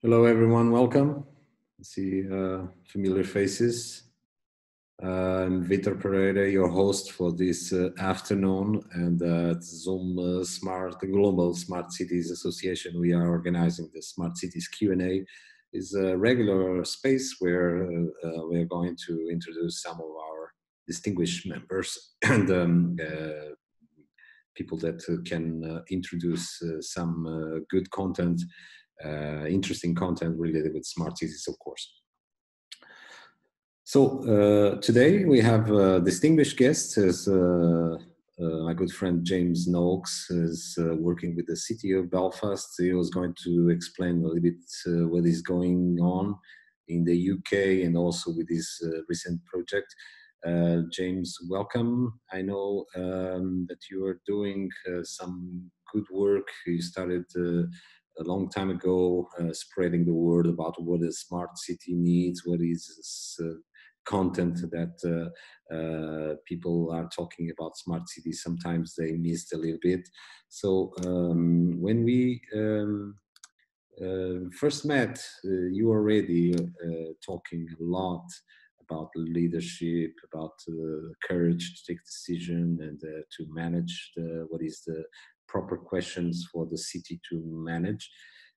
Hello, everyone. Welcome. I see familiar faces. I'm Vitor Pereira, your host for this afternoon, and at Zoom Global Smart Cities Association, we are organizing the Smart Cities Q&A. Is a regular space where we are going to introduce some of our distinguished members and people that can introduce some good content. Interesting content related with smart cities, of course. So today we have a distinguished guest, as my good friend James Noakes is working with the city of Belfast. He was going to explain a little bit what is going on in the UK and also with this recent project. James, welcome. I know that you are doing some good work. You started a long time ago, spreading the word about what a smart city needs, what is content that people are talking about smart cities. Sometimes they missed a little bit. So when we first met, you were already talking a lot about leadership, about courage to take decision and to manage what is the proper questions for the city to manage.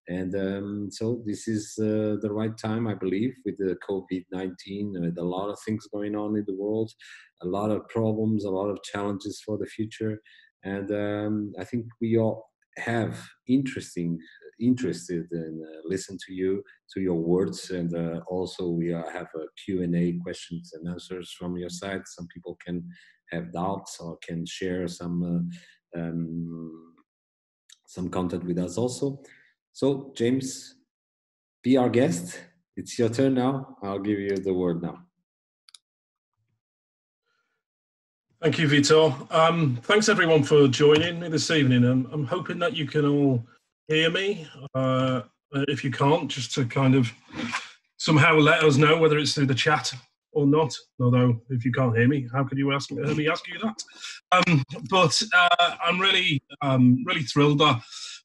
And so this is the right time, I believe, with the COVID-19, with a lot of things going on in the world, a lot of problems, a lot of challenges for the future. And I think we all have interested in listen to you, to your words, and also we have a Q&A, questions and answers from your side. Some people can have doubts or can share some content with us also. So James, be our guest. It's your turn now. I'll give you the word now. Thank you, Vitor. Thanks everyone for joining me this evening. I'm hoping that you can all hear me. If you can't, just to kind of somehow let us know whether it's through the chat or not. Although if you can't hear me, how could you ask you that? But I'm really thrilled that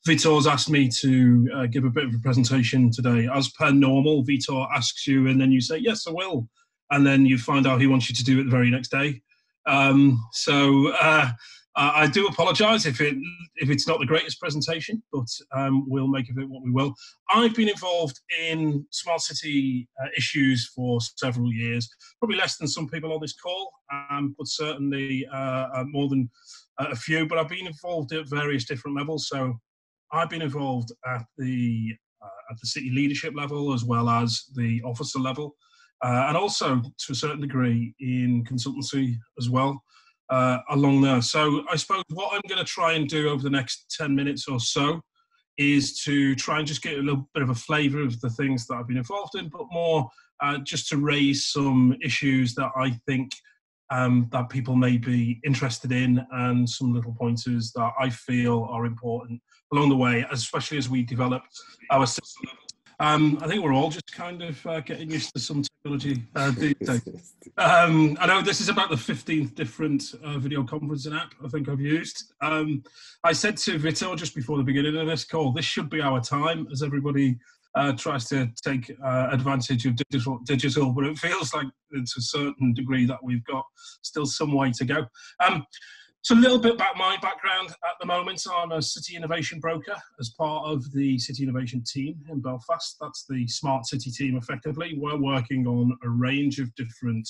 Vitor's asked me to give a bit of a presentation today. As per normal, Vitor asks you and then you say, yes, I will. And then you find out he wants you to do it the very next day. I do apologise if it's not the greatest presentation, but we'll make of it what we will. I've been involved in smart city issues for several years, probably less than some people on this call, but certainly more than a few. But I've been involved at various different levels. So I've been involved at the city leadership level as well as the officer level. And also, to a certain degree, in consultancy as well, along there. So I suppose what I'm going to try and do over the next 10 minutes or so is to try and just get a little bit of a flavour of the things that I've been involved in, but more just to raise some issues that I think that people may be interested in, and some little pointers that I feel are important along the way, especially as we develop our system. I think we're all just kind of getting used to some technology these days. I know this is about the 15th different video conferencing app I think I've used. I said to Vitor just before the beginning of this call, this should be our time as everybody tries to take advantage of digital, but it feels like it's a certain degree that we've got still some way to go. So a little bit about my background at the moment. I'm a city innovation broker as part of the city innovation team in Belfast. That's the smart city team effectively. We're working on a range of different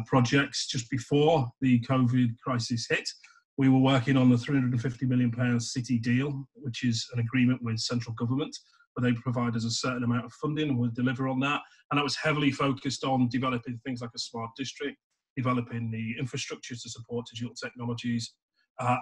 projects. Just before the COVID crisis hit, we were working on the £350 million city deal, which is an agreement with central government where they provide us a certain amount of funding and we'll deliver on that. And that was heavily focused on developing things like a smart district, developing the infrastructure to support digital technologies,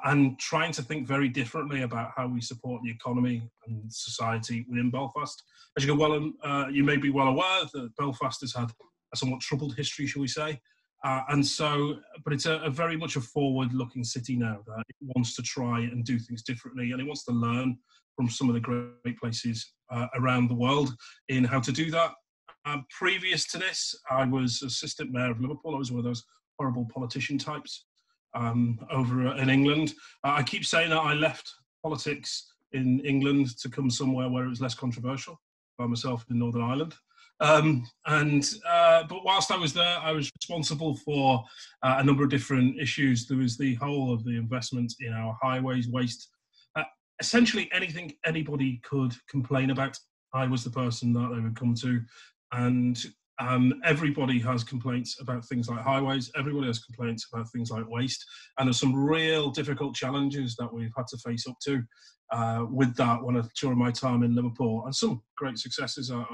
and trying to think very differently about how we support the economy and society within Belfast. As you may be well aware that Belfast has had a somewhat troubled history, shall we say. But it's a very much a forward-looking city now that it wants to try and do things differently, and it wants to learn from some of the great places around the world in how to do that. Previous to this, I was Assistant Mayor of Liverpool. I was one of those horrible politician types over in England. I keep saying that I left politics in England to come somewhere where it was less controversial. by myself in Northern Ireland. But whilst I was there, I was responsible for a number of different issues. There was the whole of the investment in our highways, waste, essentially anything anybody could complain about. I was the person that they would come to, and everybody has complaints about things like highways. Everybody has complaints about things like waste, and there's some real difficult challenges that we've had to face up to with that during my time in Liverpool, and some great successes are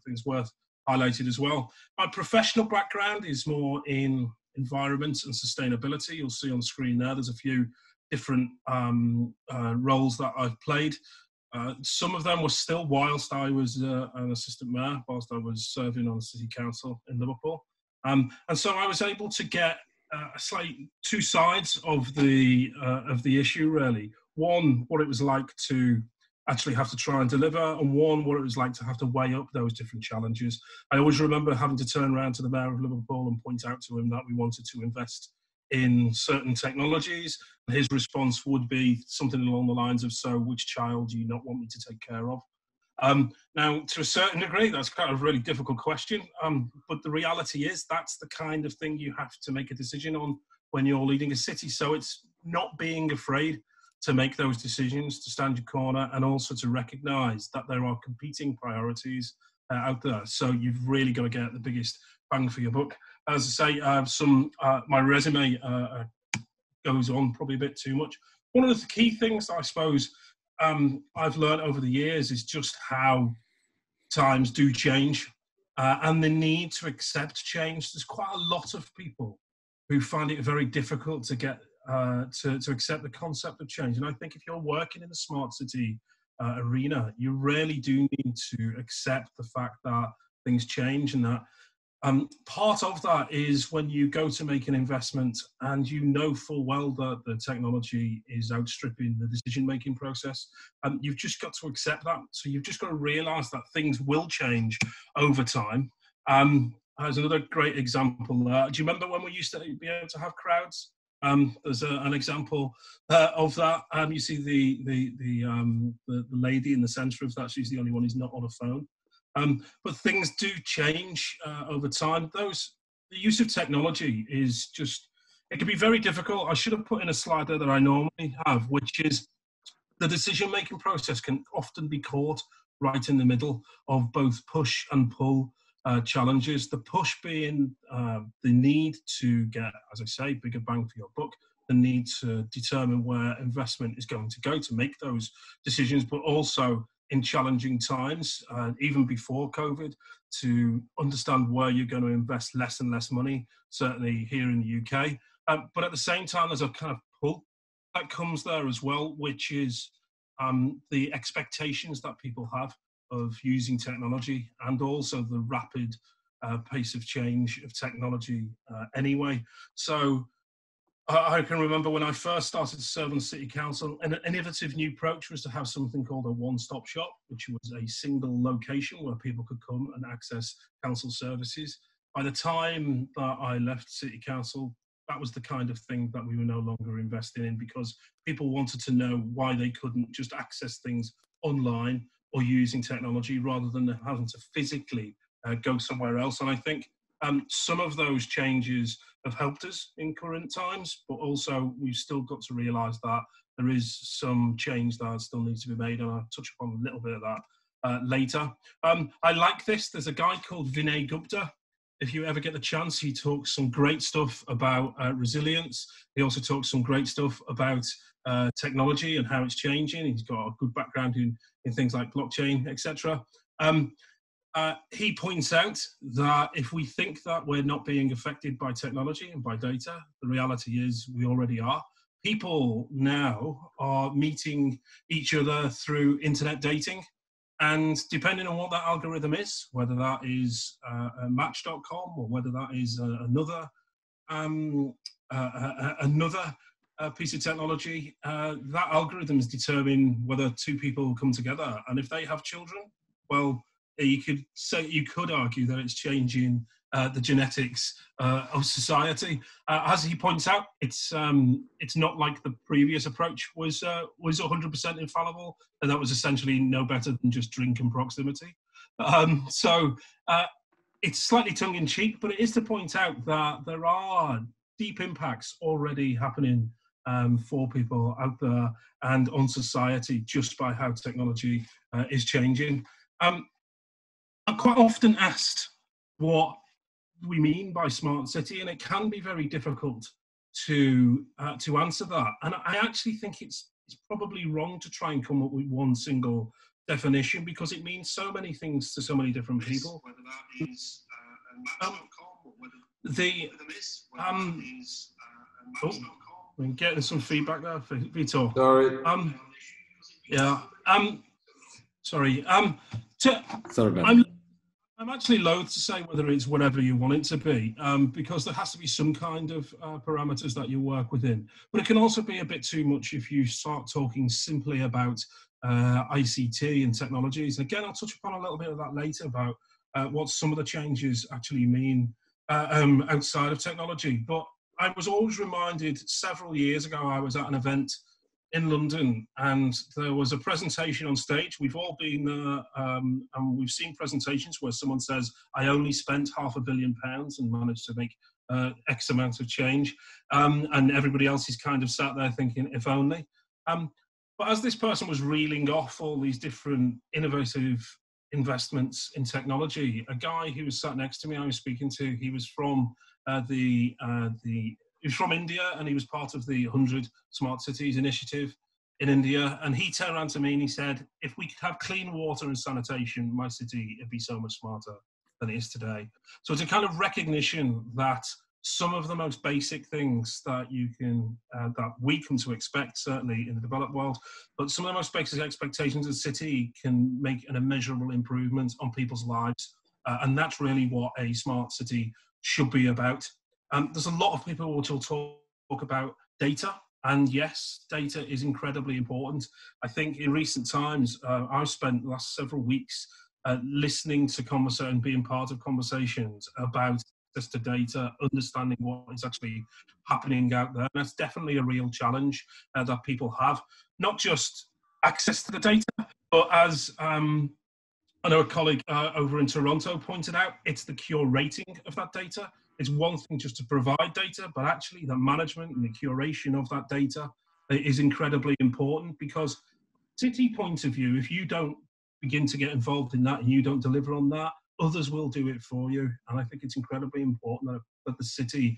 things worth highlighted as well. My professional background is more in environment and sustainability. You'll see on the screen there, there's a few different roles that I've played. Some of them were still whilst I was an assistant mayor, whilst I was serving on the city council in Liverpool. And so I was able to get two sides of the issue, really. One, what it was like to actually have to try and deliver, and one, what it was like to have to weigh up those different challenges. I always remember having to turn around to the Mayor of Liverpool and point out to him that we wanted to invest in certain technologies. And his response would be something along the lines of, so which child do you not want me to take care of? Now, to a certain degree, that's kind of a really difficult question, but the reality is that's the kind of thing you have to make a decision on when you're leading a city. So it's not being afraid to make those decisions, to stand your corner, and also to recognise that there are competing priorities out there. So you've really got to get the biggest bang for your buck. As I say, my resume goes on probably a bit too much. One of the key things I suppose I've learned over the years is just how times do change and the need to accept change. There's quite a lot of people who find it very difficult to get to accept the concept of change. And I think if you're working in the smart city arena, you really do need to accept the fact that things change, and that part of that is when you go to make an investment and you know full well that the technology is outstripping the decision-making process, you've just got to accept that. So you've just got to realise that things will change over time. There's another great example. Do you remember when we used to be able to have crowds? There's an example of that. You see the lady in the centre of that. She's the only one who's not on a phone. But things do change over time. The use of technology is just, it can be very difficult. I should have put in a slide there that I normally have, which is the decision-making process can often be caught right in the middle of both push and pull challenges. The push being the need to get, as I say, bigger bang for your buck, the need to determine where investment is going to go to make those decisions, but also in challenging times, even before COVID, to understand where you're going to invest less and less money, certainly here in the UK. But at the same time, there's a kind of pull that comes there as well, which is the expectations that people have of using technology, and also the rapid pace of change of technology anyway. So I can remember when I first started to serve on the City Council, an innovative new approach was to have something called a one-stop shop, which was a single location where people could come and access council services. By the time that I left City Council, that was the kind of thing that we were no longer investing in, because people wanted to know why they couldn't just access things online or using technology rather than having to physically go somewhere else. And I think some of those changes have helped us in current times, but also we've still got to realise that there is some change that still needs to be made, and I'll touch upon a little bit of that later. I like this. There's a guy called Vinay Gupta. If you ever get the chance, he talks some great stuff about resilience. He also talks some great stuff about technology and how it's changing. He's got a good background in things like blockchain, etc. He points out that if we think that we're not being affected by technology and by data, the reality is we already are. People now are meeting each other through internet dating, and depending on what that algorithm is, whether that is Match.com or whether that is another piece of technology, that algorithm is determining whether two people come together. And if they have children, well, you could argue that it's changing the genetics of society. As he points out, it's not like the previous approach was 100% infallible, and that was essentially no better than just drink and proximity. So it's slightly tongue-in-cheek, but it is to point out that there are deep impacts already happening for people out there and on society just by how technology is changing. I'm quite often asked what we mean by smart city, and it can be very difficult to answer that. And I actually think it's probably wrong to try and come up with one single definition, because it means so many things to so many different people. Whether that is I'm getting some feedback there, Vitor. Sorry. Yeah. Sorry. Sorry about that. I'm actually loath to say whether it's whatever you want it to be, because there has to be some kind of parameters that you work within. But it can also be a bit too much if you start talking simply about ICT and technologies. Again, I'll touch upon a little bit of that later about what some of the changes actually mean outside of technology. But I was always reminded several years ago, I was at an event in London, and there was a presentation on stage. We've all been there, and we've seen presentations where someone says, I only spent £500 million and managed to make X amount of change. And everybody else is kind of sat there thinking, if only. But as this person was reeling off all these different innovative investments in technology, a guy who was sat next to me, I was speaking to, he was from he was from India, and he was part of the 100 Smart Cities initiative in India. And he turned around to me and he said, if we could have clean water and sanitation, my city would be so much smarter than it is today. So it's a kind of recognition that some of the most basic things that you can, that we come to expect, certainly in the developed world, but some of the most basic expectations of the city can make an immeasurable improvement on people's lives. And that's really what a smart city should be about. There's a lot of people which will talk about data, and yes, data is incredibly important. I think in recent times, I've spent the last several weeks listening to conversation and being part of conversations about access to data, understanding what is actually happening out there. And that's definitely a real challenge that people have, not just access to the data, but as I know a colleague over in Toronto pointed out, it's the curating of that data. It's one thing just to provide data, but actually the management and the curation of that data is incredibly important, because city point of view, if you don't begin to get involved in that and you don't deliver on that, others will do it for you. And I think it's incredibly important that the city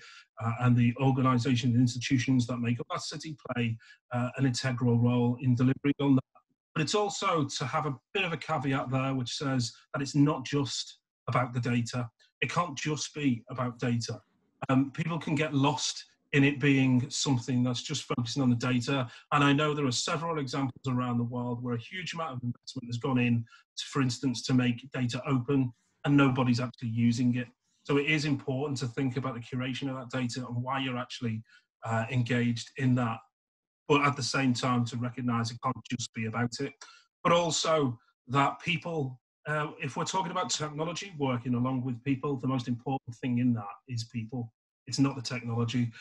and the organisations and institutions that make up that city play an integral role in delivering on that. But it's also to have a bit of a caveat there, which says that it's not just about the data. It can't just be about data. People can get lost in it being something that's just focusing on the data. And I know there are several examples around the world where a huge amount of investment has gone in, for instance, to make data open, and nobody's actually using it. So it is important to think about the curation of that data and why you're actually engaged in that. But at the same time, to recognise it can't just be about it. But also that people, if we're talking about technology working along with people, the most important thing in that is people. It's not the technology.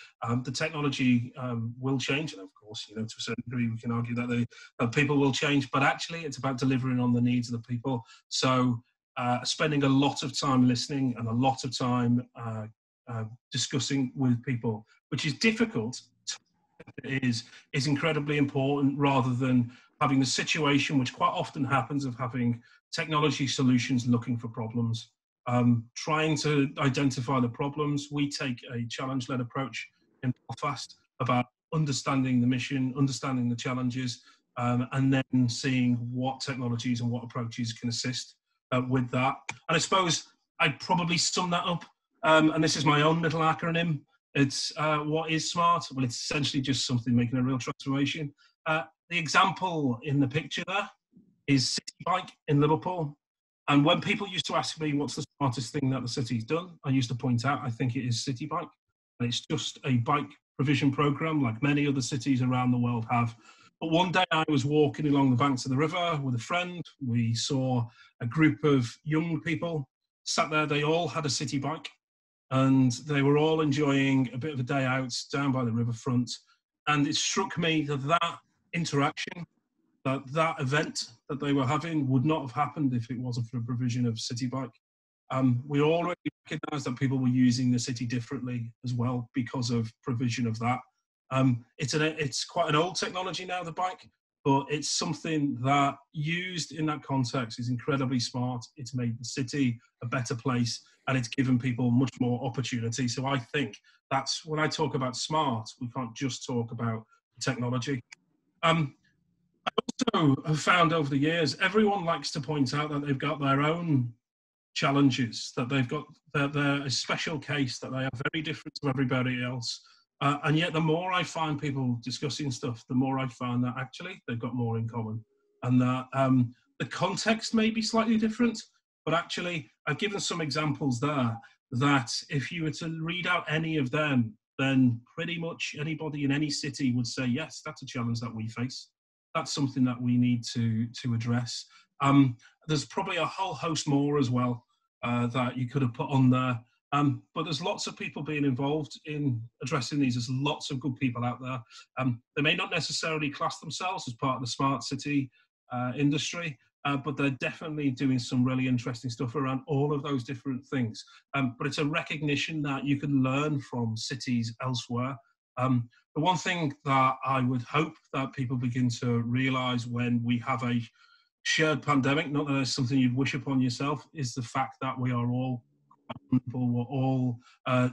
The technology will change, and of course, to a certain degree, we can argue that people will change. But actually, it's about delivering on the needs of the people. So, spending a lot of time listening and a lot of time discussing with people, which is difficult, is incredibly important, rather than having the situation, which quite often happens, of having technology solutions looking for problems. Trying to identify the problems. We take a challenge-led approach in Belfast about understanding the mission, understanding the challenges, and then seeing what technologies and what approaches can assist with that. And I suppose I'd probably sum that up, and this is my own little acronym. It's what is smart? Well, it's essentially just something making a real transformation. The example in the picture there is City Bike in Liverpool. And when people used to ask me what's the smartest thing that the city's done, I used to point out, I think it is City Bike. And it's just a bike provision program like many other cities around the world have. But one day I was walking along the banks of the river with a friend. We saw a group of young people sat there. They all had a city bike, and they were all enjoying a bit of a day out down by the riverfront. And it struck me that interaction that event that they were having would not have happened if it wasn't for the provision of City Bike. We already recognised that people were using the city differently as well because of provision of that. It's quite an old technology now, the bike, but it's something that used in that context is incredibly smart. It's made the city a better place, and it's given people much more opportunity. So I think that's when I talk about smart, we can't just talk about technology. So I've found over the years, everyone likes to point out that they've got their own challenges, that they've got they're a special case, that they are very different to everybody else. And yet the more I find people discussing stuff, the more I find that actually they've got more in common, and that the context may be slightly different, but actually I've given some examples there that if you were to read out any of them, then pretty much anybody in any city would say, yes, that's a challenge that we face. That's something that we need to address. There's probably a whole host more as well that you could have put on there. But there's lots of people being involved in addressing these. There's lots of good people out there. They may not necessarily class themselves as part of the smart city industry, but they're definitely doing some really interesting stuff around all of those different things. But it's a recognition that you can learn from cities elsewhere. The one thing that I would hope that people begin to realise when we have a shared pandemic, not that it's something you'd wish upon yourself, is the fact that we are all vulnerable, we're all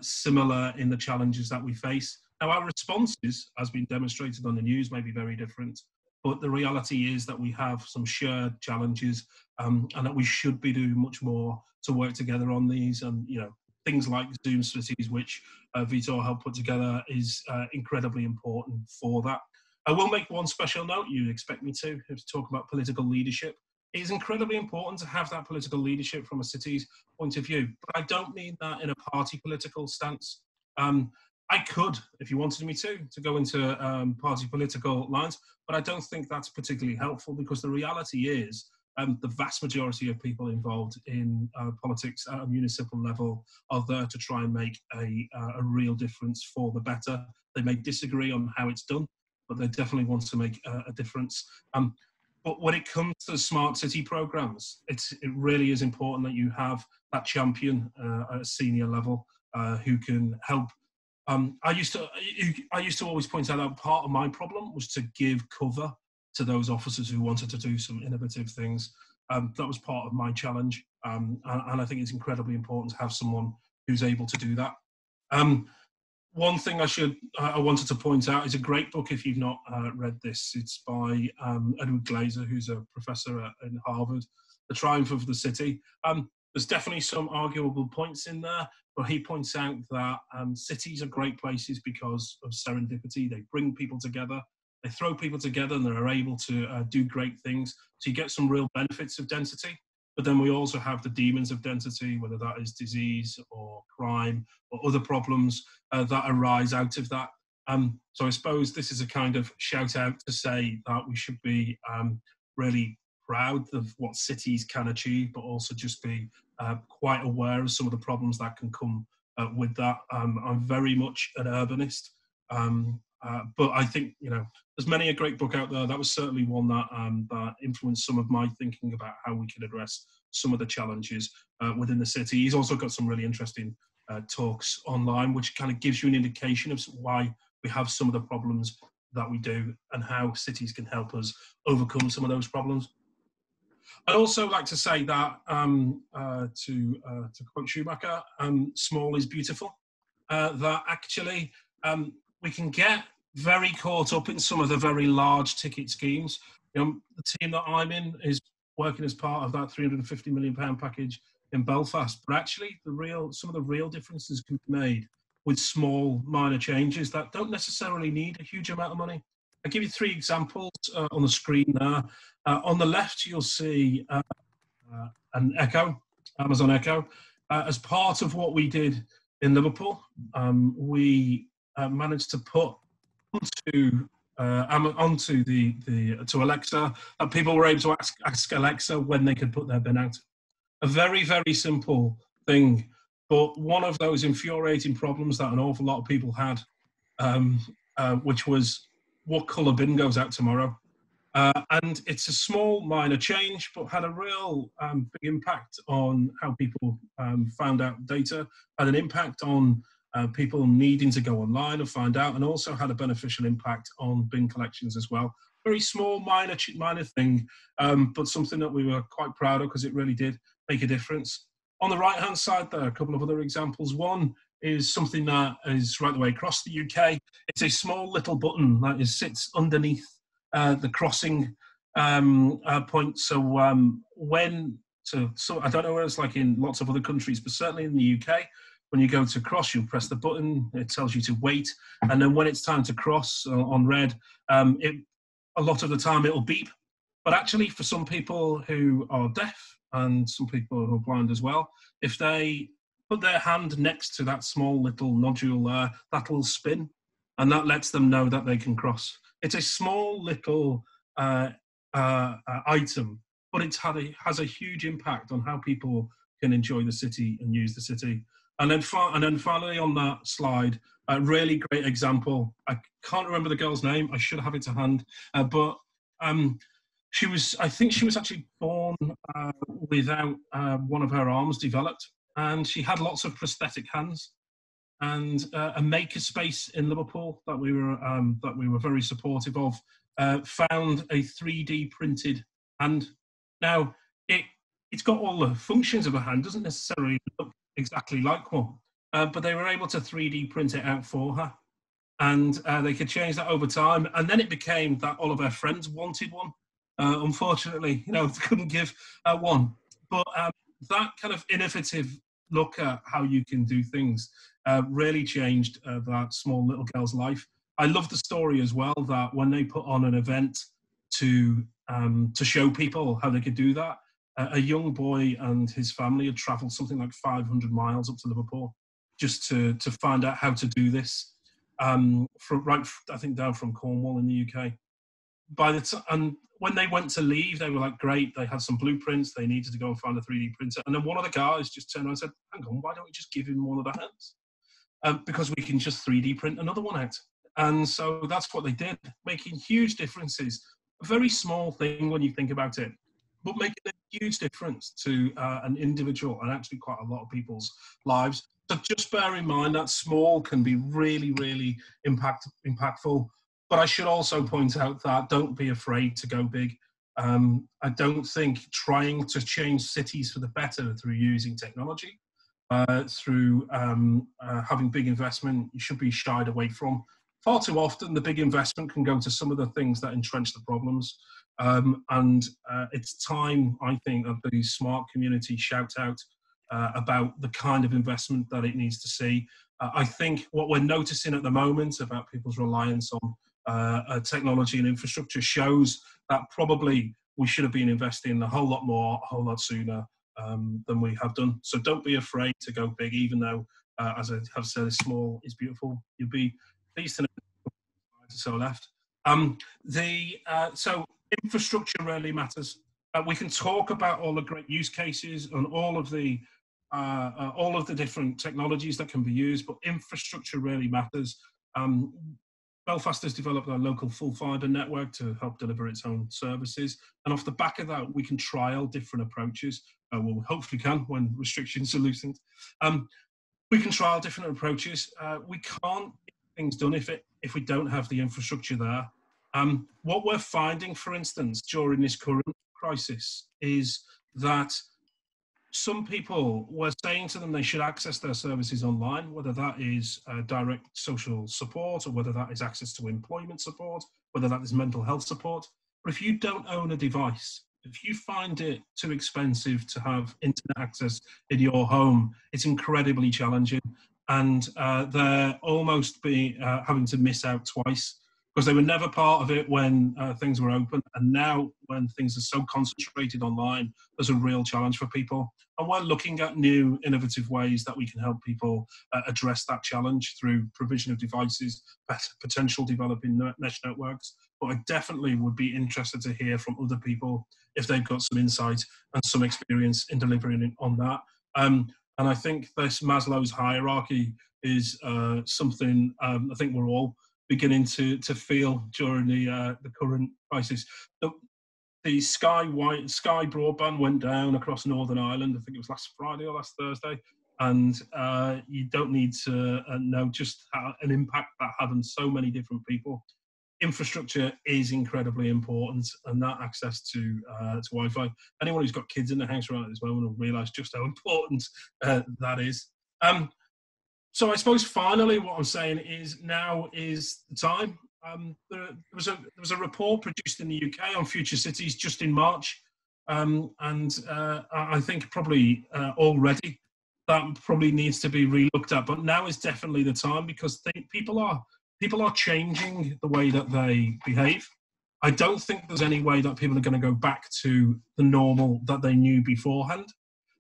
similar in the challenges that we face. Now, our responses, as been demonstrated on the news, may be very different, but the reality is that we have some shared challenges, and that we should be doing much more to work together on these. And, you know, things like Zoom cities, which Vitor helped put together, is incredibly important for that. I will make one special note, you'd expect me to talk about political leadership. It is incredibly important to have that political leadership from a city's point of view, but I don't mean that in a party political stance. I could, if you wanted me to go into party political lines, but I don't think that's particularly helpful, because the reality is the vast majority of people involved in politics at a municipal level are there to try and make a real difference for the better. They may disagree on how it's done, but they definitely want to make a difference. But when it comes to the smart city programs, it really is important that you have that champion at a senior level who can help. I used to always point out that part of my problem was to give cover to those officers who wanted to do some innovative things. That was part of my challenge, and I think it's incredibly important to have someone who's able to do that. One thing I wanted to point out is a great book if you've not read this. It's by Edward Glaser, who's a professor in Harvard, The Triumph of the City. There's definitely some arguable points in there, but he points out that cities are great places because of serendipity. They bring people together, they throw people together, and they're able to do great things. So you get some real benefits of density. But then we also have the demons of density, whether that is disease or crime or other problems that arise out of that. So I suppose this is a kind of shout out to say that we should be really proud of what cities can achieve, but also just be quite aware of some of the problems that can come with that. I'm very much an urbanist, but I think, you know, there's many a great book out there. That was certainly one that that influenced some of my thinking about how we can address some of the challenges within the city. He's also got some really interesting talks online, which kind of gives you an indication of why we have some of the problems that we do and how cities can help us overcome some of those problems. I'd also like to say that, to quote Schumacher, small is beautiful. That actually we can get very caught up in some of the very large ticket schemes. You know, the team that I'm in is working as part of that £350 million package in Belfast, but actually some of the real differences can be made with small minor changes that don't necessarily need a huge amount of money. I'll give you 3 examples on the screen there. On the left, you'll see an Echo, Amazon Echo. As part of what we did in Liverpool, we managed to put onto Alexa that people were able to ask Alexa when they could put their bin out. A very, very simple thing, but one of those infuriating problems that an awful lot of people had, which was what colour bin goes out tomorrow. And it's a small, minor change, but had a real big impact on how people found out data, had an impact on people needing to go online and find out, and also had a beneficial impact on bin collections as well. Very small, minor thing, but something that we were quite proud of because it really did make a difference. On the right-hand side there, a couple of other examples. One is something that is right the way across the UK. It's a small little button that sits underneath the crossing point. So I don't know what it's like in lots of other countries, but certainly in the UK, when you go to cross, you'll press the button. It tells you to wait, and then when it's time to cross on red, a lot of the time it'll beep. But actually, for some people who are deaf and some people who are blind as well, if they put their hand next to that small little nodule there, that'll spin, and that lets them know that they can cross. It's a small little item, but it has a huge impact on how people can enjoy the city and use the city. And then finally on that slide, a really great example. I can't remember the girl's name. I should have it to hand, but I think she was actually born without one of her arms developed, and she had lots of prosthetic hands. And a maker space in Liverpool that we were very supportive of found a 3D printed hand. Now it's got all the functions of a hand, doesn't necessarily look exactly like one, but they were able to 3D print it out for her, and they could change that over time. And then it became that all of her friends wanted one. Unfortunately, they couldn't give one, but that kind of innovative look at how you can do things really changed that small little girl's life. I love the story as well, that when they put on an event to show people how they could do that, a young boy and his family had travelled something like 500 miles up to Liverpool just to find out how to do this. I think down from Cornwall in the UK. And when they went to leave, they were like, great, they had some blueprints, they needed to go and find a 3D printer. And then one of the guys just turned around and said, hang on, why don't we just give him one of the hands? Because we can just 3D print another one out. And so that's what they did, making huge differences. A very small thing when you think about it, but making a huge difference to an individual and actually quite a lot of people's lives. So just bear in mind that small can be really, really impactful. But I should also point out that don't be afraid to go big. I don't think trying to change cities for the better through using technology, through having big investment, you should be shied away from. Far too often, the big investment can go to some of the things that entrench the problems. And it's time, I think, that the smart community shout out about the kind of investment that it needs to see. I think what we're noticing at the moment about people's reliance on technology and infrastructure shows that probably we should have been investing a whole lot more, a whole lot sooner than we have done. So don't be afraid to go big, even though, as I have said, small is beautiful. You'll be pleased to know so left. So infrastructure really matters. We can talk about all the great use cases and all of the different technologies that can be used, but infrastructure really matters. Belfast has developed a local full fibre network to help deliver its own services. And off the back of that, we can trial different approaches. Well, hopefully can when restrictions are loosened. We can trial different approaches. We can't get things done if we don't have the infrastructure there. What we're finding, for instance, during this current crisis is that some people were saying to them they should access their services online, whether that is direct social support or whether that is access to employment support, whether that is mental health support. But if you don't own a device, if you find it too expensive to have internet access in your home, it's incredibly challenging. And they're almost having to miss out twice, because they were never part of it when things were open. And now when things are so concentrated online, there's a real challenge for people. And we're looking at new innovative ways that we can help people address that challenge through provision of devices, potential developing mesh networks. But I definitely would be interested to hear from other people if they've got some insight and some experience in delivering on that. And I think this Maslow's hierarchy is something I think we're all beginning to feel during the current crisis. The Sky broadband went down across Northern Ireland. I think it was last Friday or last Thursday, and you don't need to know just an impact that had on so many different people. Infrastructure is incredibly important, and that access to Wi-Fi. Anyone who's got kids in the house right at this moment will realise just how important that is. So I suppose finally, what I'm saying is now is the time. There was a report produced in the UK on future cities just in March, and I think probably already that probably needs to be relooked at. But now is definitely the time, because people are changing the way that they behave. I don't think there's any way that people are going to go back to the normal that they knew beforehand.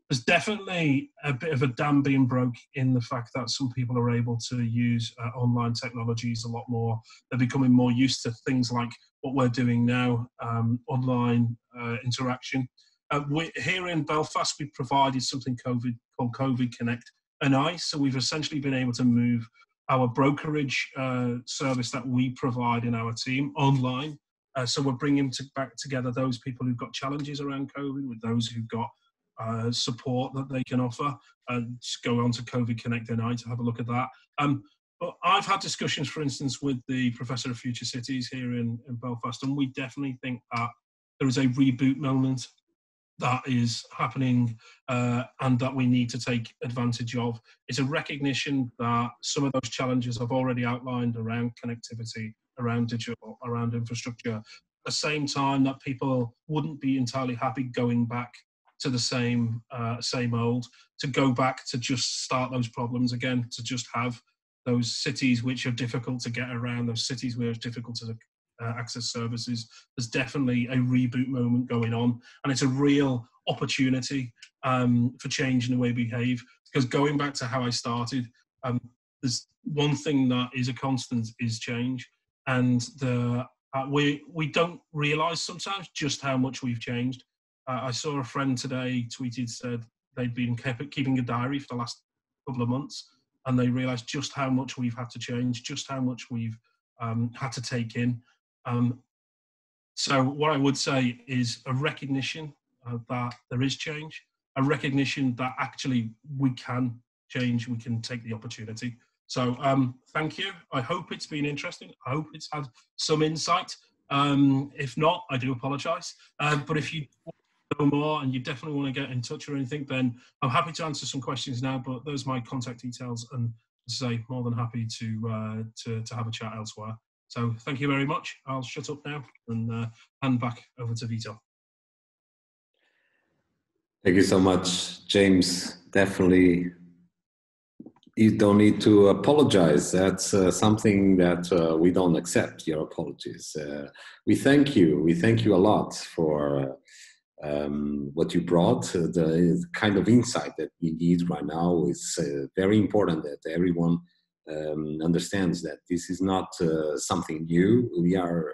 There's definitely a bit of a dam being broke in the fact that some people are able to use online technologies a lot more. They're becoming more used to things like what we're doing now, online interaction. Here in Belfast, we've provided something called COVID Connect and I. So we've essentially been able to move our brokerage service that we provide in our team online. So we're bringing back together those people who've got challenges around COVID with those who've got support that they can offer. Just go on to COVID Connect NI to have a look at that. But I've had discussions, for instance, with the Professor of Future Cities here in Belfast, and we definitely think that there is a reboot moment that is happening and that we need to take advantage of. It's a recognition that some of those challenges I've already outlined around connectivity, around digital, around infrastructure, at the same time that people wouldn't be entirely happy going back to the same old, to go back to just start those problems again, to just have those cities which are difficult to get around, those cities where it's difficult to access services. There's definitely a reboot moment going on, and it's a real opportunity for change in the way we behave. Because going back to how I started, there's one thing that is a constant is change, and we don't realise sometimes just how much we've changed. I saw a friend today said they'd been keeping a diary for the last couple of months, and they realised just how much we've had to change, just how much we've had to take in. So what I would say is a recognition that there is change, a recognition that actually we can change, we can take the opportunity. So thank you. I hope it's been interesting. I hope it's had some insight. If not, I do apologise. But if you know more and you definitely want to get in touch or anything, then I'm happy to answer some questions now, but there's my contact details, and as I say, more than happy to have a chat elsewhere. So thank you very much. I'll shut up now and hand back over to Vito. Thank you so much, James. Definitely, you don't need to apologize. That's something that we don't accept, your apologies. We thank you. We thank you a lot for what you brought. The kind of insight that we need right now is very important that everyone understands that this is not something new. We are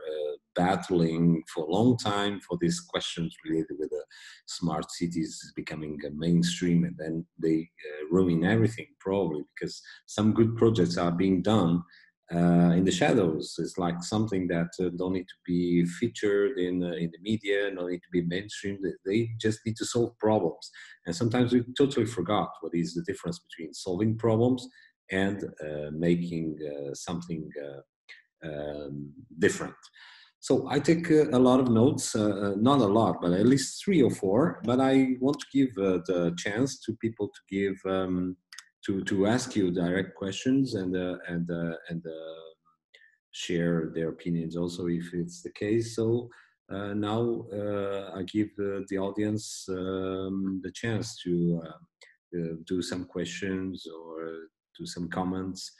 battling for a long time for these questions related with the smart cities becoming a mainstream, and then they ruin everything probably, because some good projects are being done in the shadows. It's like something that don't need to be featured in the media, don't need to be mainstream. They just need to solve problems. And sometimes we totally forgot what is the difference between solving problems and making something different. So I take a lot of notes, not a lot, but at least 3 or 4. But I want to give the chance to people to give to ask you direct questions and share their opinions also, if it's the case. So now I give the audience the chance to do some questions or do some comments.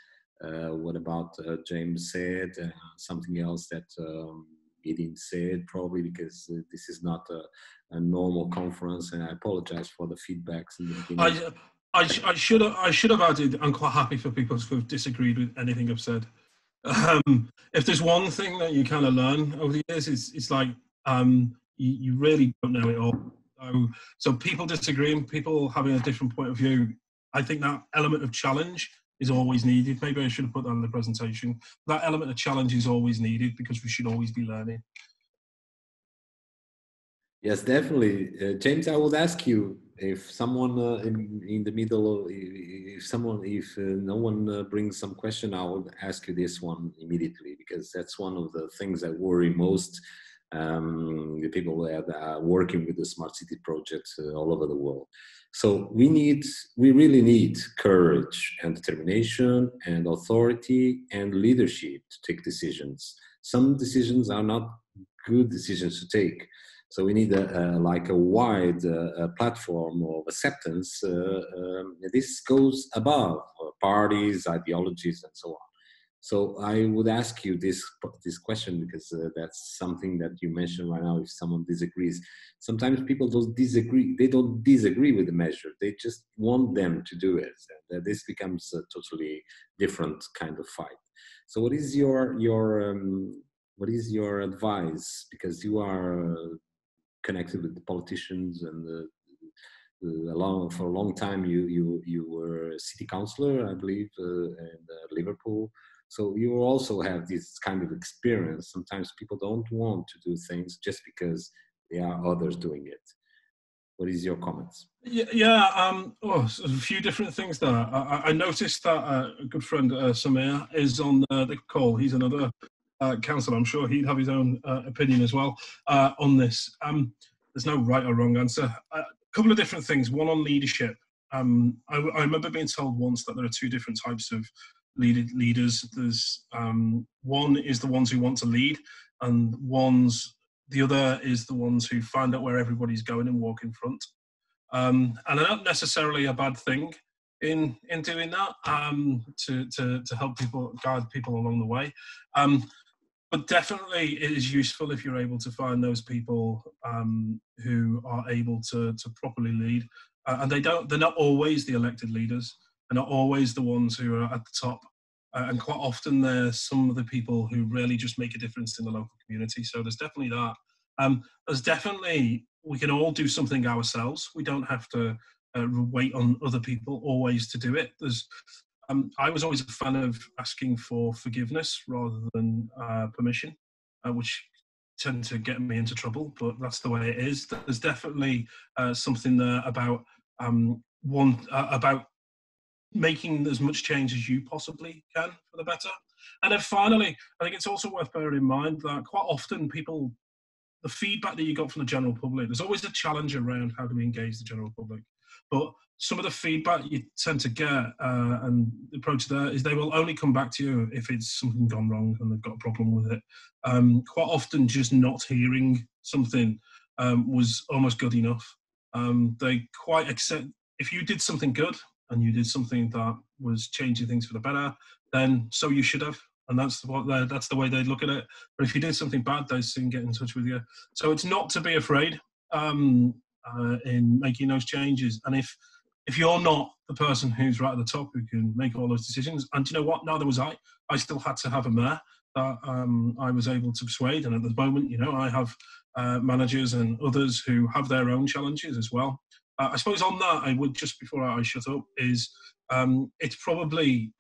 What about James said? Something else that he didn't say, probably because this is not a normal conference, and I apologize for the feedbacks in the beginning. I should have added, I'm quite happy for people who have disagreed with anything I've said. If there's one thing that you kind of learn over the years, it's like you really don't know it all. So people disagreeing, people having a different point of view, I think that element of challenge is always needed. Maybe I should have put that in the presentation. That element of challenge is always needed because we should always be learning. Yes, definitely. James, I would ask you if someone in the middle, if no one brings some question, I would ask you this one immediately, because that's one of the things that worry most the people that are working with the smart city projects all over the world. So we really need courage and determination and authority and leadership to take decisions. Some decisions are not good decisions to take. So we need like a wide platform of acceptance. This goes above parties, ideologies, and so on. So I would ask you this question, because that's something that you mentioned right now. If someone disagrees, sometimes people don't disagree. They don't disagree with the measure. They just want them to do it. And this becomes a totally different kind of fight. So what is your advice? Because you are connected with the politicians, and for a long time you were a city councillor, I believe, in Liverpool. So you also have this kind of experience. Sometimes people don't want to do things just because there are others doing it. What is your comments? A few different things there. I noticed that a good friend, Samir, is on the call. He's another councillor. I'm sure he'd have his own opinion as well on this. There's no right or wrong answer. A couple of different things. One on leadership. I remember being told once that there are two different types of leaders. There's one is the ones who want to lead, and the other is the ones who find out where everybody's going and walk in front. And they're not necessarily a bad thing in doing that, to help people, guide people along the way. But definitely it is useful if you're able to find those people who are able to properly lead. And they're not always the elected leaders. They're not always the ones who are at the top. And quite often they're some of the people who really just make a difference in the local community. So there's definitely that. There's definitely, we can all do something ourselves. We don't have to wait on other people always to do it. I was always a fan of asking for forgiveness rather than permission, which tend to get me into trouble, but that's the way it is. There's definitely something there about about making as much change as you possibly can for the better. And then finally, I think it's also worth bearing in mind that quite often the feedback that you got from the general public, there's always a challenge around how do we engage the general public. But some of the feedback you tend to get and the approach there is they will only come back to you if it's something gone wrong and they've got a problem with it. Quite often just not hearing something was almost good enough. They quite accept, if you did something good and you did something that was changing things for the better, then so you should have. And that's the way they look at it. But if you did something bad, they soon get in touch with you. So it's not to be afraid in making those changes. And if you're not the person who's right at the top who can make all those decisions, and you know what? Neither was I. I still had to have a mayor that I was able to persuade. And at the moment, I have managers and others who have their own challenges as well. I suppose on that, I would, just before I shut up, is it's probably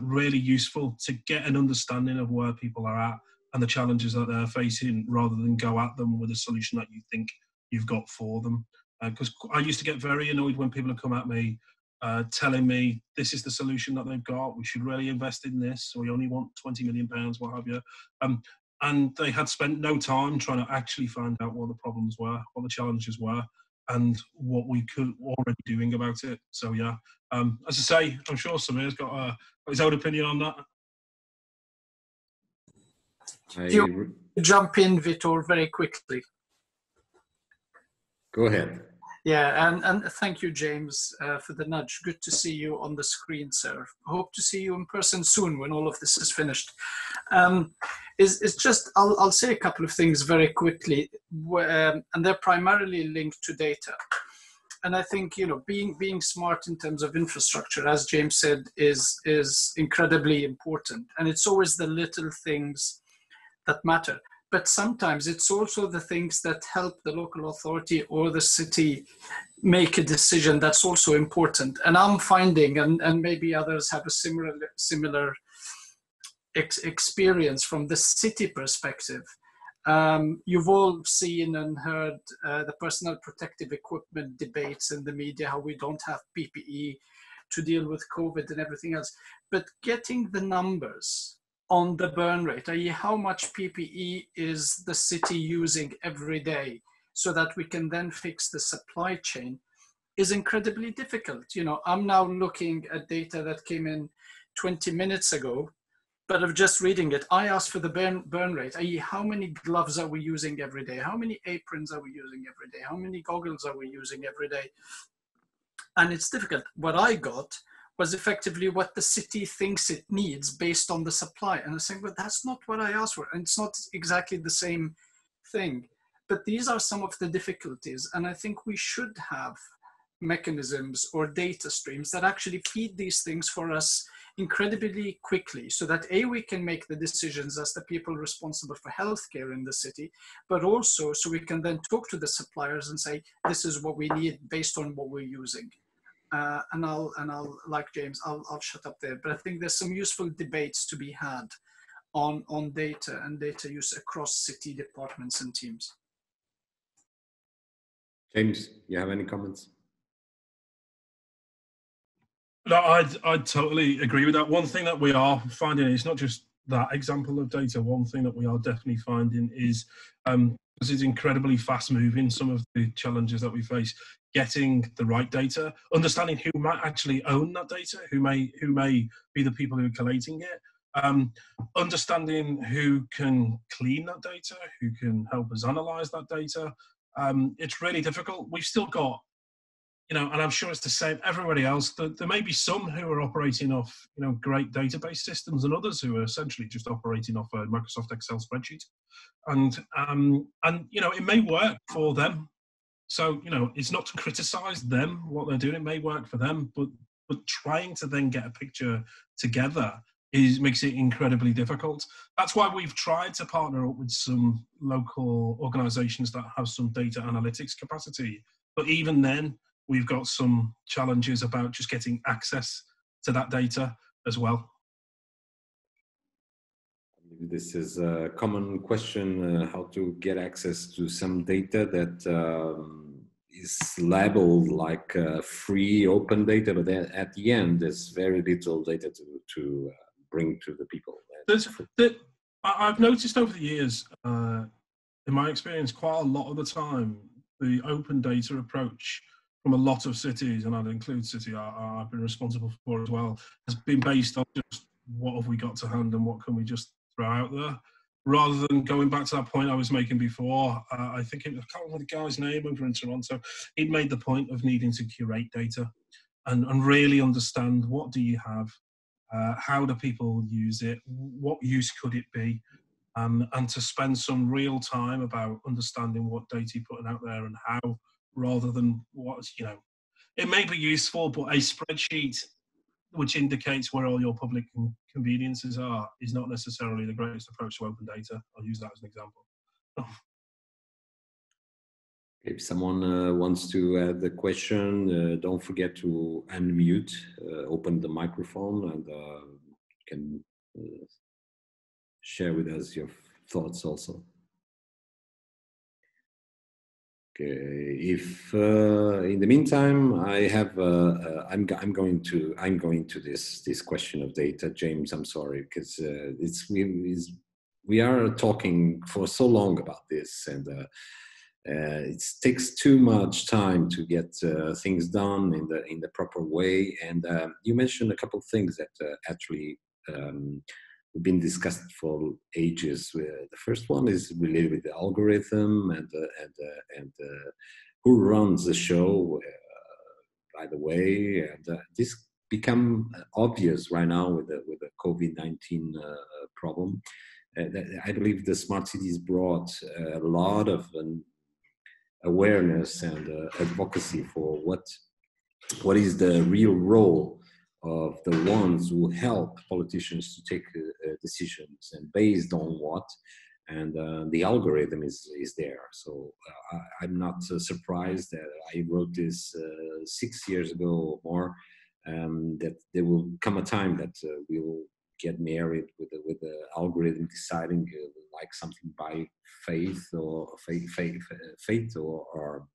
really useful to get an understanding of where people are at and the challenges that they're facing, rather than go at them with a solution that you think you've got for them. Because I used to get very annoyed when people would come at me telling me this is the solution that they've got, we should really invest in this, or we only want £20 million, what have you. And they had spent no time trying to actually find out what the problems were, what the challenges were, and what we could already doing about it. So yeah, as I say, I'm sure Samir's got his own opinion on that. You jump in, Vitor, very quickly. Go ahead. Yeah, and thank you, James, for the nudge. Good to see you on the screen, sir. Hope to see you in person soon when all of this is finished. It's just, I'll say a couple of things very quickly, and they're primarily linked to data. And I think, being smart in terms of infrastructure, as James said, is incredibly important. And it's always the little things that matter. But sometimes it's also the things that help the local authority or the city make a decision, that's also important. And I'm finding, and maybe others have a similar experience from the city perspective. You've all seen and heard the personal protective equipment debates in the media, how we don't have PPE to deal with COVID and everything else. But getting the numbers on the burn rate, i.e. how much PPE is the city using every day, so that we can then fix the supply chain, is incredibly difficult. You know, I'm now looking at data that came in 20 minutes ago, but of just reading it, I asked for the burn rate, i.e. how many gloves are we using every day? How many aprons are we using every day? How many goggles are we using every day? And it's difficult. What I got was effectively what the city thinks it needs based on the supply. And I'm saying, well, that's not what I asked for. And it's not exactly the same thing. But these are some of the difficulties. And I think we should have mechanisms or data streams that actually feed these things for us incredibly quickly, so that we can make the decisions as the people responsible for healthcare in the city, but also so we can then talk to the suppliers and say, this is what we need based on what we're using. And I'll like James, I'll shut up there. But I think there's some useful debates to be had on data and data use across city departments and teams. James, you have any comments? No, I'd totally agree with that. One thing that we are finding is not just that example of data. One thing that we are definitely finding is, because it's incredibly fast moving, some of the challenges that we face, getting the right data, understanding who might actually own that data, who may be the people who are collating it, understanding who can clean that data, who can help us analyze that data. It's really difficult. We've still got, you know, and I'm sure it's the same everybody else. There may be some who are operating off, you know, great database systems, and others who are essentially just operating off a Microsoft Excel spreadsheet. And you know, it may work for them. So, you know, it's not to criticize them, what they're doing. It may work for them, but trying to then get a picture together makes it incredibly difficult. That's why we've tried to partner up with some local organizations that have some data analytics capacity. But even then, we've got some challenges about just getting access to that data as well. This is a common question, how to get access to some data that is labeled like free, open data, but then at the end, there's very little data to bring to the people. I've noticed over the years, in my experience, quite a lot of the time, the open data approach from a lot of cities, and I'd include city I've been responsible for as well, has been based on just what have we got to hand and what can we just throw out there, rather than going back to that point I was making before. I think I can't remember the guy's name over in Toronto. He'd made the point of needing to curate data and really understand, what do you have, how do people use it, what use could it be, and to spend some real time about understanding what data you're putting out there and how, rather than what's, you know, it may be useful, but a spreadsheet which indicates where all your public conveniences are is not necessarily the greatest approach to open data. I'll use that as an example. If someone wants to add the question, don't forget to unmute, open the microphone, and you can share with us your thoughts also. Okay. If in the meantime, I have, I'm going to this question of data, James. I'm sorry, because we are talking for so long about this, and it takes too much time to get things done in the proper way. And you mentioned a couple of things that actually have been discussed for ages. The first one is related with the algorithm and who runs the show, by the way. And this become obvious right now with the COVID-19 problem. I believe the smart cities brought a lot of awareness and advocacy for what is the real role of the ones who help politicians to take decisions, and based on what. and the algorithm is there. So I'm not surprised that I wrote this 6 years ago or more, that there will come a time that we will get married with the algorithm deciding like something by faith or fate or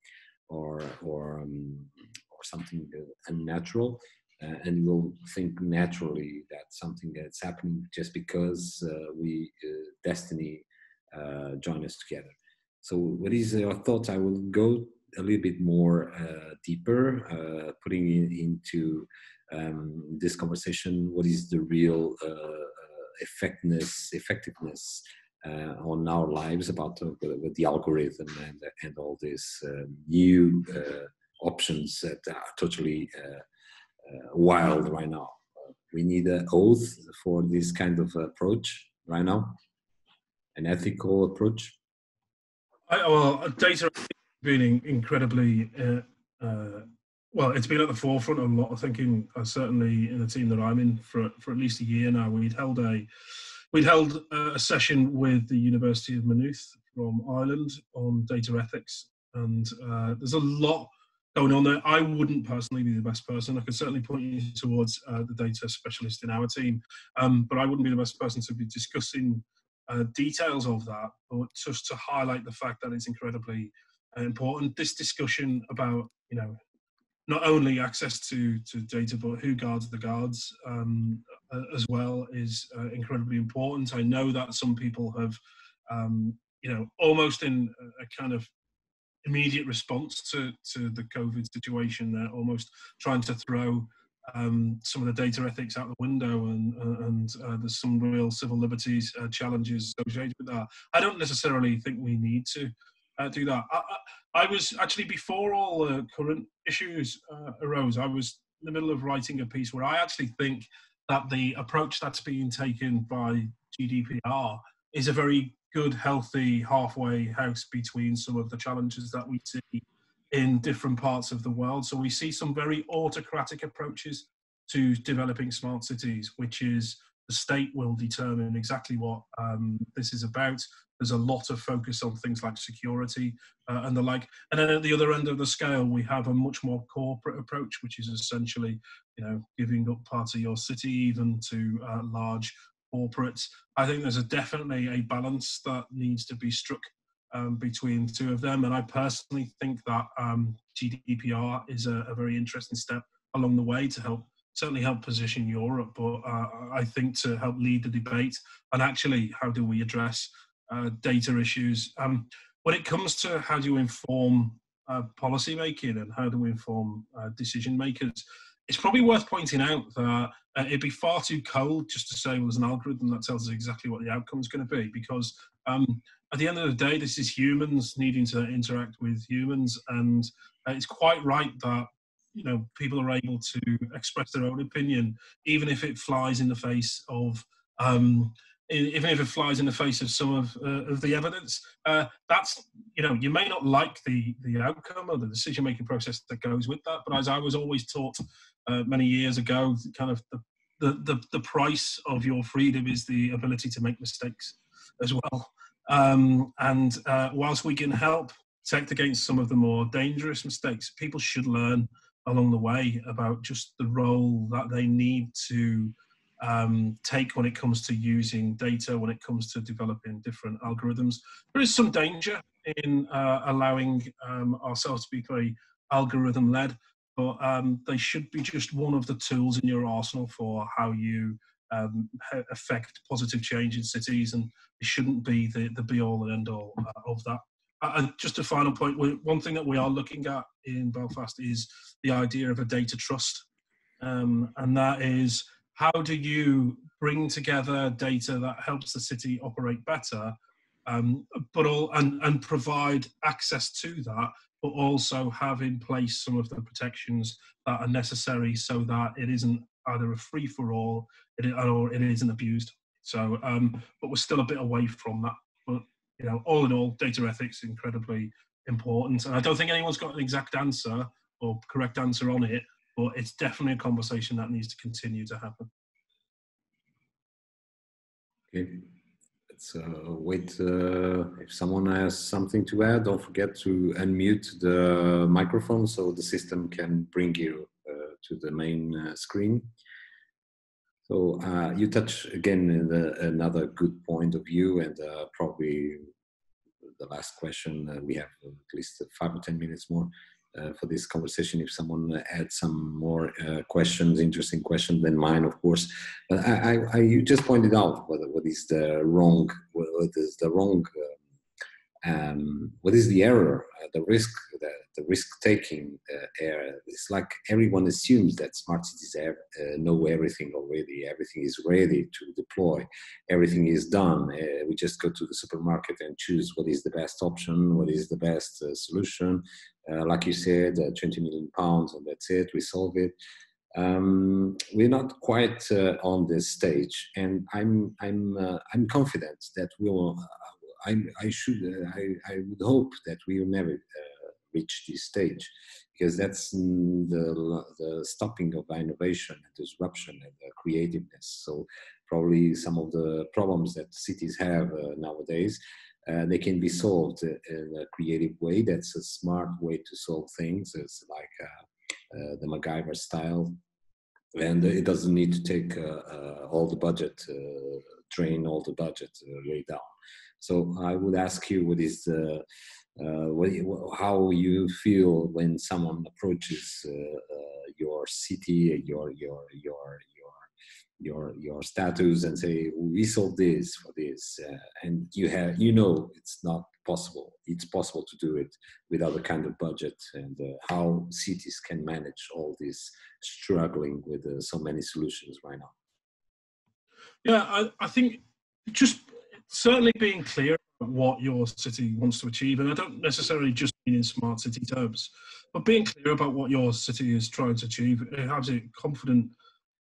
something unnatural, and we'll think naturally that something that's happening just because we destiny join us together. So what is your thoughts? I will go a little bit more deeper, putting into this conversation, what is the real effectiveness on our lives about with the algorithm and all these new options that are totally wild right now. We need an oath for this kind of approach right now, an ethical approach. Well, data being incredibly well, it's been at the forefront of a lot of thinking. Certainly in the team that I'm in for at least a year now. We'd held a session with the University of Maynooth from Ireland on data ethics, and there's a lot going on there. I wouldn't personally be the best person. I could certainly point you towards the data specialist in our team, but I wouldn't be the best person to be discussing details of that, but just to highlight the fact that it's incredibly important. This discussion about, not only access to data, but who guards the guards as well is incredibly important. I know that some people have, almost in a kind of immediate response to the COVID situation, they're almost trying to throw some of the data ethics out the window, and there's some real civil liberties challenges associated with that. I don't necessarily think we need to do that. I was actually, before all the current issues arose, I was in the middle of writing a piece where I actually think that the approach that's being taken by GDPR is a very good, healthy halfway house between some of the challenges that we see in different parts of the world. So we see some very autocratic approaches to developing smart cities, which is the state will determine exactly what this is about. There's a lot of focus on things like security and the like. And then at the other end of the scale, we have a much more corporate approach, which is essentially, giving up parts of your city even to large corporates. I think there's definitely a balance that needs to be struck between the two of them. And I personally think that GDPR is a very interesting step along the way to certainly help position Europe, but I think to help lead the debate on actually how do we address data issues. When it comes to how do you inform policy making and how do we inform decision makers, it's probably worth pointing out that it'd be far too cold just to say, well, there's an algorithm that tells us exactly what the outcome is going to be, because at the end of the day, this is humans needing to interact with humans, and it's quite right that people are able to express their own opinion, even if it flies in the face of even if it flies in the face of some of the evidence. That's, you may not like the outcome or the decision-making process that goes with that, but as I was always taught many years ago, kind of the price of your freedom is the ability to make mistakes as well. And whilst we can help protect against some of the more dangerous mistakes, people should learn along the way about just the role that they need to take when it comes to using data, when it comes to developing different algorithms. There is some danger in allowing ourselves to be very algorithm-led, but they should be just one of the tools in your arsenal for how you affect positive change in cities, and it shouldn't be the be-all and end-all of that. And just a final point, one thing that we are looking at in Belfast is the idea of a data trust. And that is, how do you bring together data that helps the city operate better, and provide access to that, but also have in place some of the protections that are necessary so that it isn't either a free-for-all or it isn't abused. So, but we're still a bit away from that. But all in all, data ethics is incredibly important. And I don't think anyone's got an exact answer or correct answer on it, but it's definitely a conversation that needs to continue to happen. Okay. let's wait. If someone has something to add, don't forget to unmute the microphone so the system can bring you to the main screen. So you touch again another good point of view, and probably the last question. We have at least 5 or 10 minutes more for this conversation. If someone adds some more questions, interesting questions than mine, of course. But you just pointed out what is the wrong, what is the wrong, what is the error, the risk-taking error. It's like everyone assumes that smart cities know everything already. Everything is ready to deploy. Everything is done. We just go to the supermarket and choose what is the best option, what is the best solution. Like you said, 20 million pounds, and that's it. We solve it. We're not quite on this stage, and I'm confident that we will. I would hope that we will never reach this stage, because that's the stopping of innovation and disruption and creativeness. So probably some of the problems that cities have nowadays, they can be solved in a creative way. That's a smart way to solve things. It's like the MacGyver style. And it doesn't need to take all the budget, drain all the budget way down. So I would ask you, what is the, how you feel when someone approaches your city, your status, and say, we solve this for this, and you know it's not possible. It's possible to do it without a kind of budget, and how cities can manage all this struggling with so many solutions right now. Yeah, I think just certainly being clear about what your city wants to achieve, and I don't necessarily just mean in smart city terms, but being clear about what your city is trying to achieve, having it confident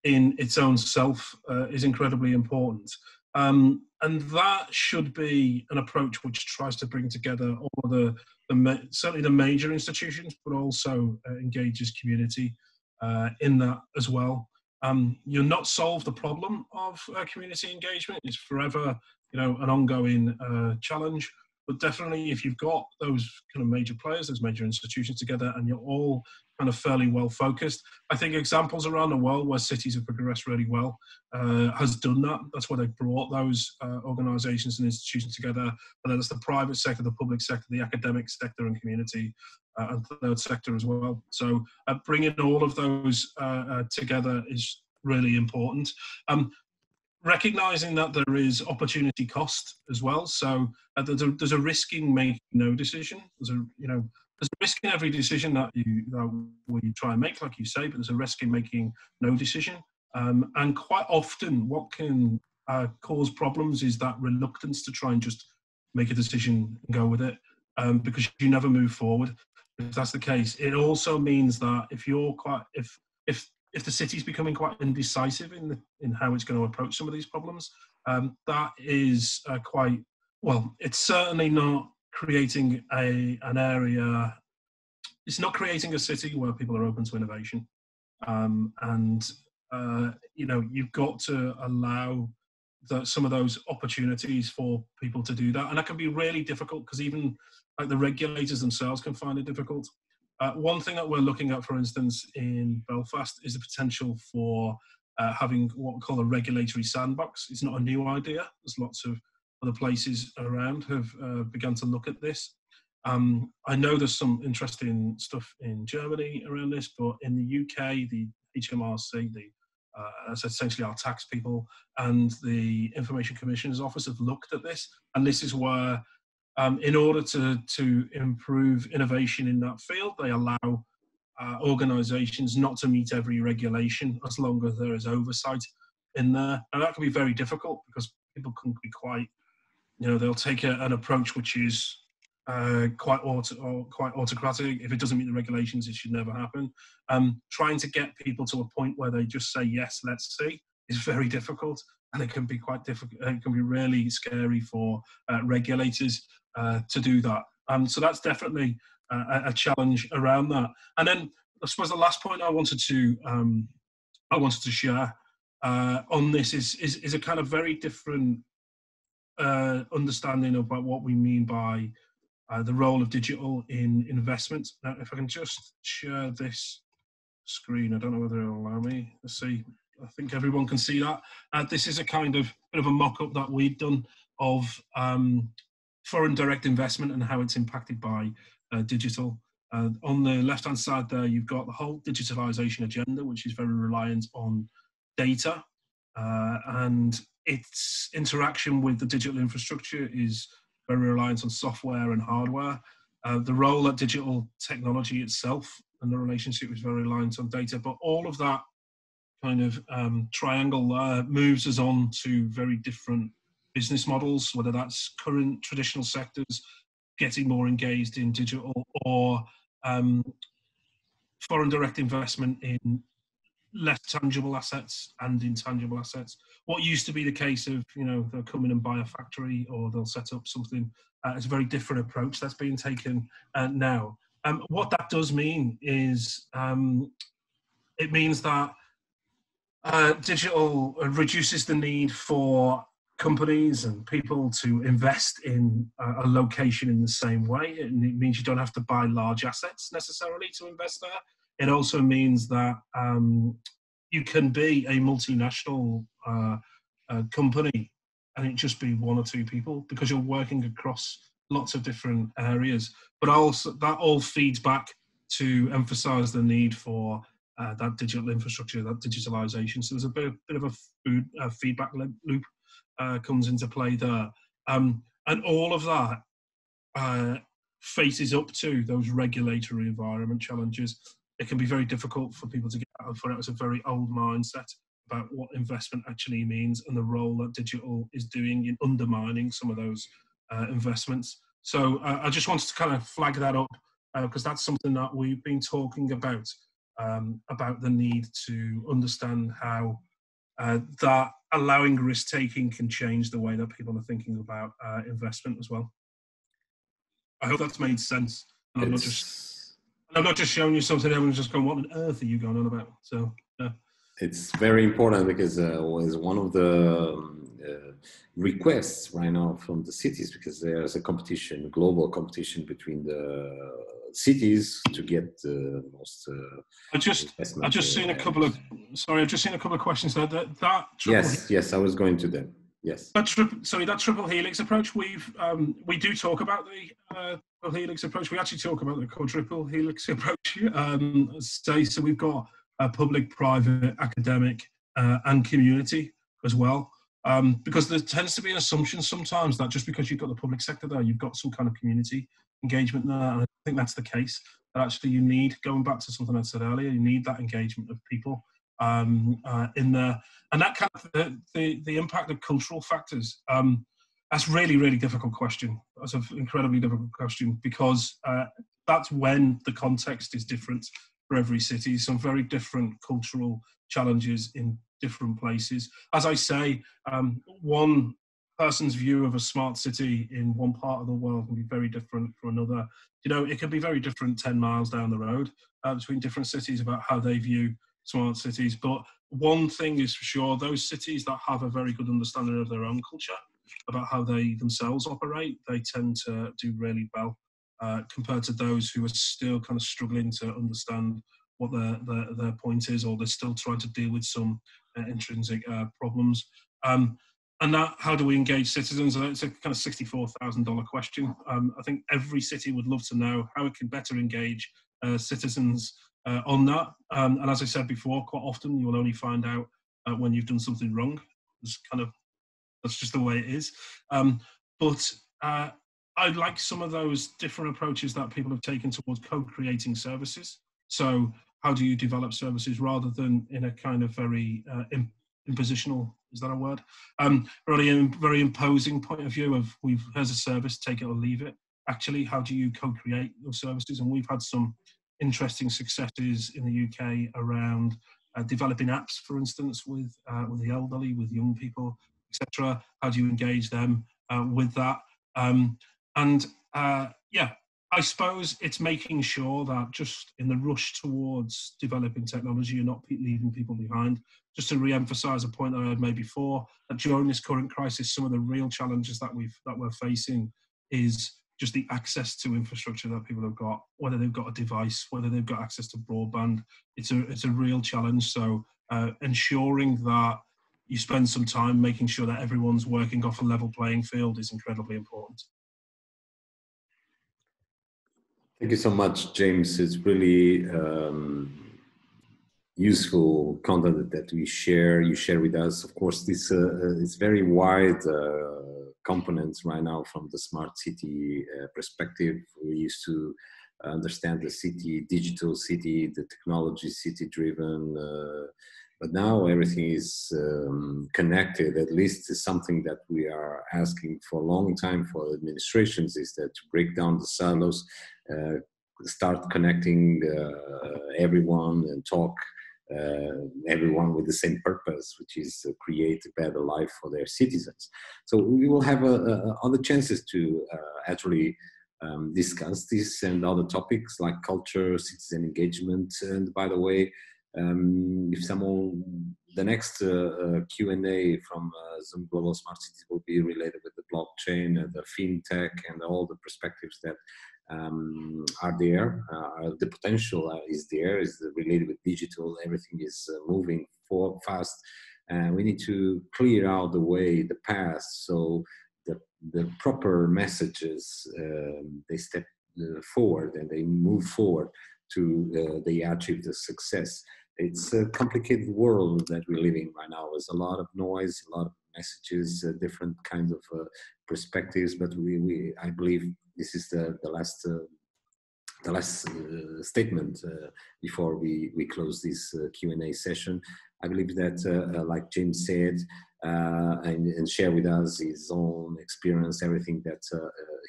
in its own self is incredibly important. And that should be an approach which tries to bring together all of certainly the major institutions, but also engages community in that as well. You'll not solve the problem of community engagement. It's forever, an ongoing challenge. But definitely, if you've got those kind of major players, those major institutions together, and you're all kind of fairly well focused, I think examples around the world where cities have progressed really well has done that. That's why they've brought those organisations and institutions together, whether it's the private sector, the public sector, the academic sector, and community, and third sector as well. So bringing all of those together is really important. Recognising that there is opportunity cost as well. So there's a risk in making no decision. There's a risk in every decision that we try and make, like you say, but there's a risk in making no decision. And quite often what can cause problems is that reluctance to try and just make a decision and go with it, because you never move forward. If that's the case, it also means that if the city's becoming quite indecisive in how it's going to approach some of these problems, that is it's certainly not creating an area. It's not creating a city where people are open to innovation, you've got to allow some of those opportunities for people to do that, and that can be really difficult because even like the regulators themselves can find it difficult. One thing that we're looking at, for instance, in Belfast is the potential for having what we call a regulatory sandbox. It's not a new idea. There's lots of other places around have begun to look at this. I know there's some interesting stuff in Germany around this, but in the UK, the HMRC, that's essentially our tax people, and the Information Commissioner's Office have looked at this, and this is where in order to improve innovation in that field, they allow organisations not to meet every regulation as long as there is oversight in there. And that can be very difficult because people can be quite, they'll take an approach which is quite autocratic. If it doesn't meet the regulations, it should never happen. Trying to get people to a point where they just say, yes, let's see, is very difficult. And it can be quite difficult. It can be really scary for regulators to do that. So that's definitely a challenge around that. And then I suppose the last point I wanted to share on this is a kind of very different understanding about what we mean by the role of digital in investment. Now, if I can just share this screen, I don't know whether it'll allow me. Let's see. I think everyone can see that. This is a kind of bit of a mock-up that we've done of foreign direct investment and how it's impacted by digital. On the left-hand side there, you've got the whole digitalization agenda, which is very reliant on data, and its interaction with the digital infrastructure is very reliant on software and hardware. The role that digital technology itself and the relationship is very reliant on data, but all of that kind of triangle moves us on to very different business models, whether that's current traditional sectors getting more engaged in digital, or foreign direct investment in less tangible assets and intangible assets. What used to be the case of, you know, they'll come in and buy a factory or they'll set up something, it's a very different approach that's being taken now. What that does mean is it means that digital reduces the need for companies and people to invest in a location in the same way. It means you don't have to buy large assets necessarily to invest there. It also means that you can be a multinational company and it just be one or two people because you're working across lots of different areas. But also that all feeds back to emphasize the need for that digital infrastructure, that digitalization. So there's a bit of a feedback loop comes into play there. And all of that faces up to those regulatory environment challenges. It can be very difficult for people to get out of, for it was a very old mindset about what investment actually means and the role that digital is doing in undermining some of those investments. So I just wanted to kind of flag that up because that's something that we've been talking about the need to understand how that allowing risk-taking can change the way that people are thinking about investment as well. I hope that's made sense. And I'm not just showing you something everyone's just going, what on earth are you going on about? So, yeah. It's very important because was one of the requests right now from the cities, because there's a competition, global competition between the cities to get the most. I've just seen a couple of questions there. That yes, I was going to them. Yes. That triple helix approach. We do talk about the triple helix approach. We actually talk about the quadruple helix approach. So we've got public, private, academic, and community as well. Because there tends to be an assumption sometimes that just because you've got the public sector there, you've got some kind of community engagement there. And I think that's the case. That actually you need, going back to something I said earlier, you need that engagement of people in there. And that kind of the impact of cultural factors. That's really, really difficult question. That's an incredibly difficult question because that's when the context is different for every city. Some very different cultural challenges in different places. As I say, one person's view of a smart city in one part of the world can be very different for another. You know, it can be very different 10 miles down the road between different cities about how they view smart cities. But one thing is for sure, those cities that have a very good understanding of their own culture, about how they themselves operate, they tend to do really well compared to those who are still kind of struggling to understand what their point is, or they're still trying to deal with some intrinsic problems. And that, how do we engage citizens? It's a kind of $64,000 question. I think every city would love to know how it can better engage citizens on that. And as I said before, quite often you will only find out when you've done something wrong. That's just the way it is. But I like some of those different approaches that people have taken towards co-creating services. So how do you develop services rather than in a kind of very impositional, is that a word? Really very imposing point of view of here's a service, take it or leave it. Actually, how do you co-create those services? And we've had some interesting successes in the UK around developing apps, for instance, with the elderly, with young people, etc. How do you engage them with that? I suppose it's making sure that just in the rush towards developing technology, you're not leaving people behind. Just to re-emphasise a point that I had made before, that during this current crisis, some of the real challenges that we're facing is just the access to infrastructure that people have got, whether they've got a device, whether they've got access to broadband. It's a real challenge. So ensuring that you spend some time making sure that everyone's working off a level playing field is incredibly important. Thank you so much, James. It's really useful content that you share with us. Of course, this is very wide components right now from the smart city perspective. We used to understand the city, digital city, the technology city driven, but now everything is connected. At least is something that we are asking for a long time for administrations, is that to break down the silos, start connecting everyone and talk everyone with the same purpose, which is to create a better life for their citizens. So we will have other chances to actually discuss this and other topics like culture, citizen engagement. And by the way, if someone, the next Q&A from Zoom Global Smart Cities will be related with the blockchain and the fintech and all the perspectives that are there. The potential is there, is related with digital. Everything is moving fast, and we need to clear out the way, the path, so the proper messages they step forward and they move forward to they achieve the success. It's a complicated world that we're living right now. There's a lot of noise, a lot of messages, different kinds of perspectives, but I believe this is the last statement before we close this Q&A session. I believe that, like James said, and share with us his own experience, everything that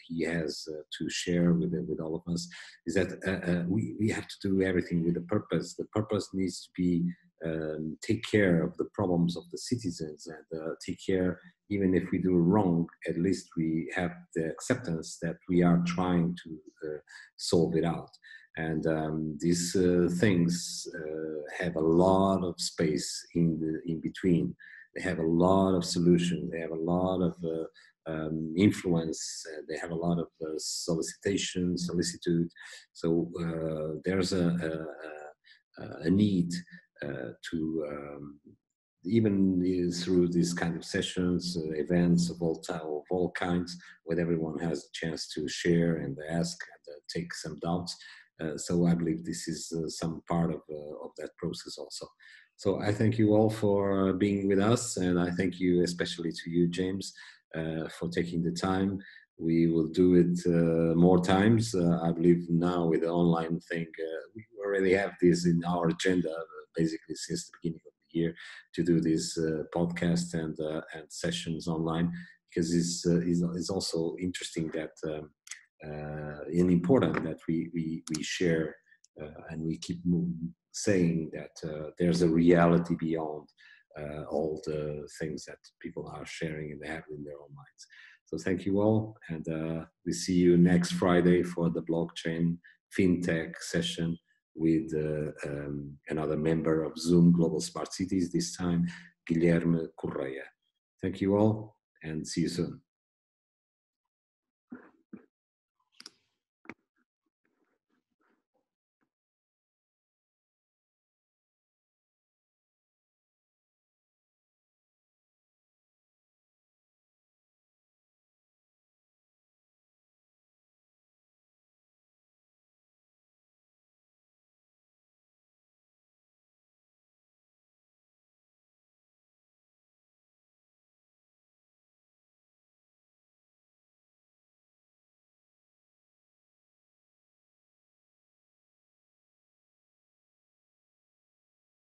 he has to share with all of us, is that we have to do everything with a purpose. The purpose needs to be take care of the problems of the citizens and take care, even if we do wrong, at least we have the acceptance that we are trying to solve it out. And these things have a lot of space in between. They have a lot of solutions. They have a lot of influence. They have a lot of solicitude. So there's a need to even through these kind of sessions, events of all kinds, where everyone has a chance to share and ask and take some doubts. So I believe this is some part of that process also. So I thank you all for being with us, and I thank you especially to you, James, for taking the time. We will do it more times. I believe now with the online thing, we already have this in our agenda, basically since the beginning of the year, to do this podcast and sessions online, because it's also interesting that and important that we share and we keep saying that there's a reality beyond all the things that people are sharing and they have in their own minds. So thank you all, and we see you next Friday for the blockchain fintech session with another member of Zoom Global Smart Cities, this time Guilherme Correia. Thank you all, and see you soon.